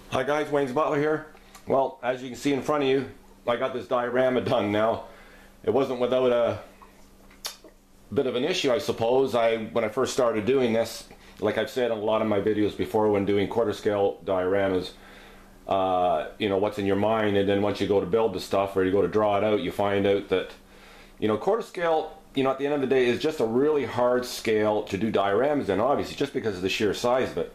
Hi guys, Wayne's Butler here. Well, as you can see in front of you, I got this diorama done now. It wasn't without a bit of an issue, I suppose. When I first started doing this, like I've said in a lot of my videos before when doing quarter scale dioramas, you know, what's in your mind, and then once you go to build the stuff or you go to draw it out, you find out that, you know, quarter scale, you know, at the end of the day is just a really hard scale to do dioramas in, obviously, just because of the sheer size of it.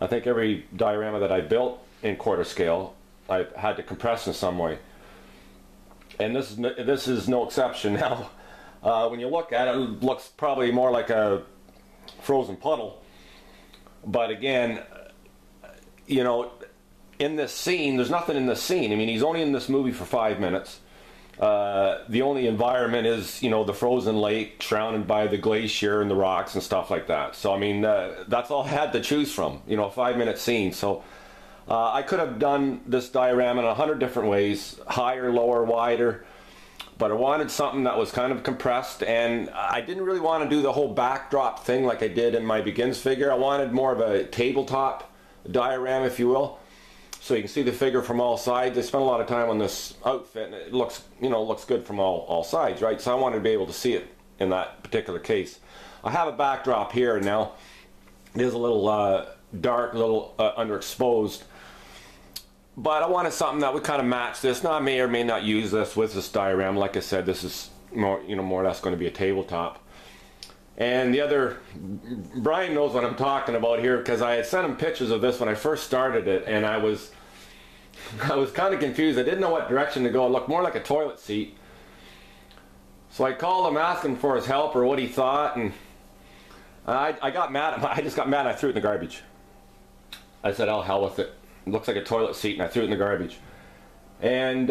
I think every diorama that I built in quarter scale, I've had to compress in some way, and this is no exception. Now, when you look at it, it looks probably more like a frozen puddle. But again, you know, in this scene, there's nothing in this scene. I mean, he's only in this movie for 5 minutes. The only environment is, you know, the frozen lake surrounded by the glacier and the rocks and stuff like that. So I mean, that's all I had to choose from, you know, a 5-minute scene. So I could have done this diorama in 100 different ways, higher, lower, wider, but I wanted something that was kind of compressed, and I didn't really want to do the whole backdrop thing like I did in my Begins figure. I wanted more of a tabletop diorama, if you will, so you can see the figure from all sides. I spent a lot of time on this outfit, and it looks, you know, looks good from all sides, right? So I wanted to be able to see it in that particular case. I have a backdrop here now. It is a little dark, a little underexposed, but I wanted something that would kind of match this. Now, I may or may not use this with this diorama. Like I said, this is more, you know, more or less going to be a tabletop. And the other, Brian knows what I'm talking about here, because I had sent him pictures of this when I first started it, and I was kind of confused. I didn't know what direction to go. It looked more like a toilet seat. So I called him asking for his help or what he thought, and I got mad. I just got mad and I threw it in the garbage. I said, "Oh, hell with it. It looks like a toilet seat," and I threw it in the garbage. And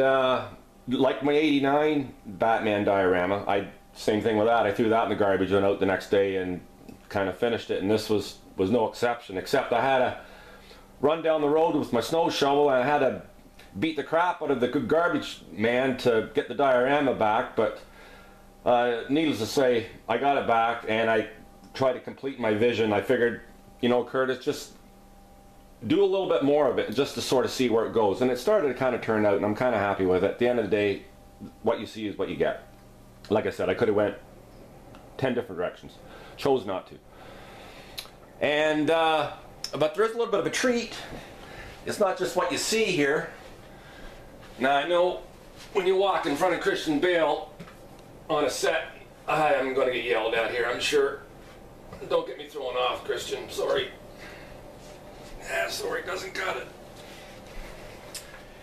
like my '89 Batman diorama, same thing with that. I threw that in the garbage, went out the next day and kind of finished it, and this was no exception, except I had to run down the road with my snow shovel, and I had to beat the crap out of the garbage man to get the diorama back. But needless to say, I got it back, and I tried to complete my vision. I figured, you know, Curtis, just do a little bit more of it just to sort of see where it goes, and it started to kind of turn out, and I'm kind of happy with it. At the end of the day, what you see is what you get. Like I said, I could have went 10 different directions, chose not to. And but there is a little bit of a treat. It's not just what you see here. Now, I know when you walk in front of Christian Bale on a set, I am going to get yelled at here, I'm sure. Don't get me thrown off, Christian, sorry. Sorry, doesn't cut it.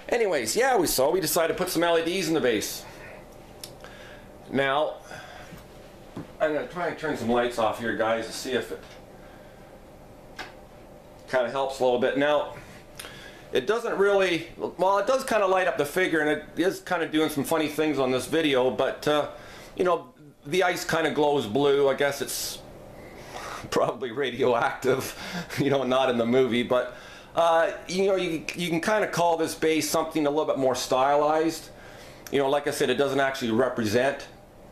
Anyways, yeah, we decided to put some LEDs in the base. Now, I'm going to try and turn some lights off here, guys, to see if it kind of helps a little bit. Now, it doesn't really, well, it does kind of light up the figure, and it is kind of doing some funny things on this video, but, you know, the ice kind of glows blue. I guess it's probably radioactive, you know, not in the movie, but you know, you can kind of call this base something a little bit more stylized. You know, like I said, it doesn't actually represent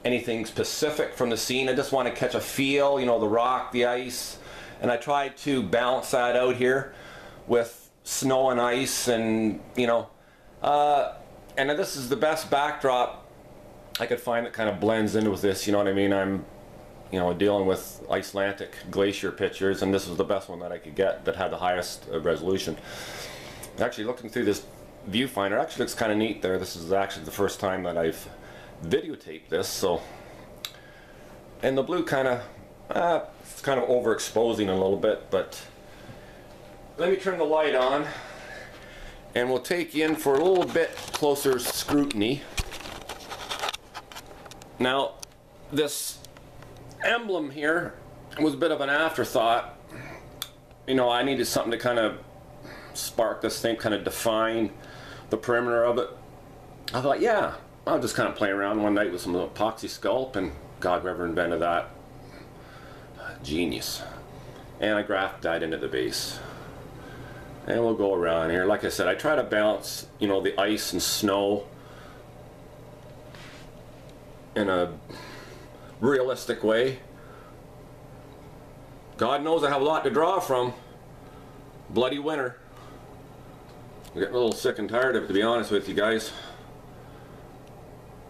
anything specific from the scene. I just want to catch a feel, you know, the rock, the ice, and I tried to balance that out here with snow and ice, and you know, and this is the best backdrop I could find that kind of blends in with this, you know what I mean? I'm, you know, dealing with Icelandic glacier pictures, and this was the best one that I could get that had the highest resolution. Actually, looking through this viewfinder, actually looks kind of neat there. This is actually the first time that I've videotaped this, so, and the blue kind of, it's kind of overexposing a little bit, but let me turn the light on, and we'll take you in for a little bit closer scrutiny. Now, this emblem here was a bit of an afterthought. You know, I needed something to kind of spark this thing, kind of define the perimeter of it. I thought, yeah, I'll just kind of play around one night with some epoxy sculpt, and God, whoever invented that, genius. And I graphed that into the base. And we'll go around here. Like I said, I try to balance, you know, the ice and snow in a realistic way. God knows I have a lot to draw from. Bloody winter. I'm getting a little sick and tired of it, to be honest with you guys.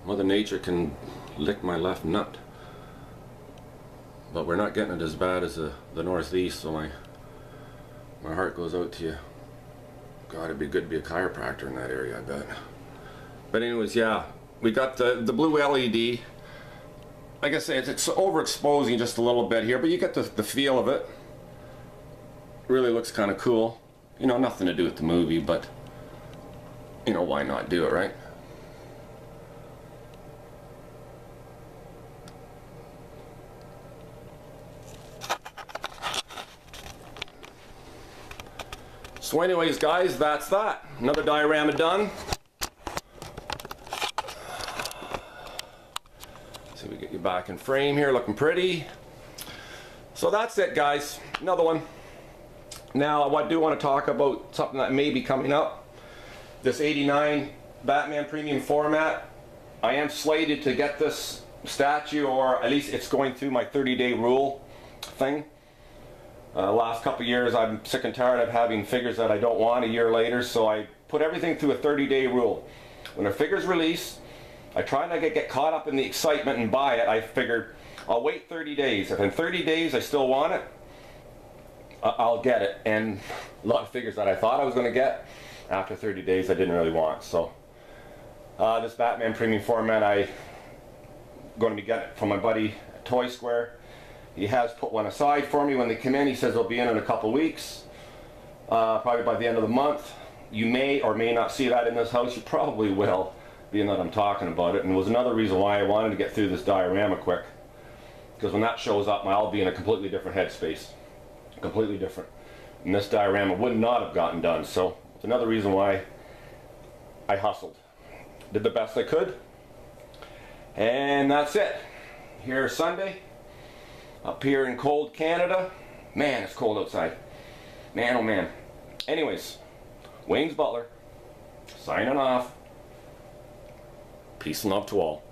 Mother Nature can lick my left nut. But we're not getting it as bad as the Northeast, so my heart goes out to you. God, it'd be good to be a chiropractor in that area, I bet. But anyways, yeah, we got the blue LED. Like I say, it's overexposing just a little bit here, but you get the feel of it. Really looks kind of cool. You know, nothing to do with the movie, but you know, why not do it, right? So anyways, guys, that's that. Another diorama done. So we get you back in frame here, looking pretty. So that's it, guys. Another one. Now, I do want to talk about something that may be coming up. This 89 Batman Premium format. I am slated to get this statue, or at least it's going through my 30-day rule thing. Last couple of years I'm sick and tired of having figures that I don't want a year later, so I put everything through a 30-day rule. When a figure's released, I try not to get caught up in the excitement and buy it. I figured I'll wait 30 days. If in 30 days I still want it, I'll get it. And a lot of figures that I thought I was going to get, after 30 days I didn't really want. So this Batman Premium format I'm going to be getting from my buddy Toy Square. He has put one aside for me when they come in. He says they'll be in a couple weeks, probably by the end of the month. You may or may not see that in this house. You probably will, being that I'm talking about it. And it was another reason why I wanted to get through this diorama quick, because when that shows up, I'll be in a completely different headspace, completely different. And this diorama would not have gotten done. So it's another reason why I hustled, did the best I could, and that's it. Here Sunday. Up here in cold Canada. Man, it's cold outside. Man, oh man. Anyways, Wayne's Butler, signing off. Peace and love to all.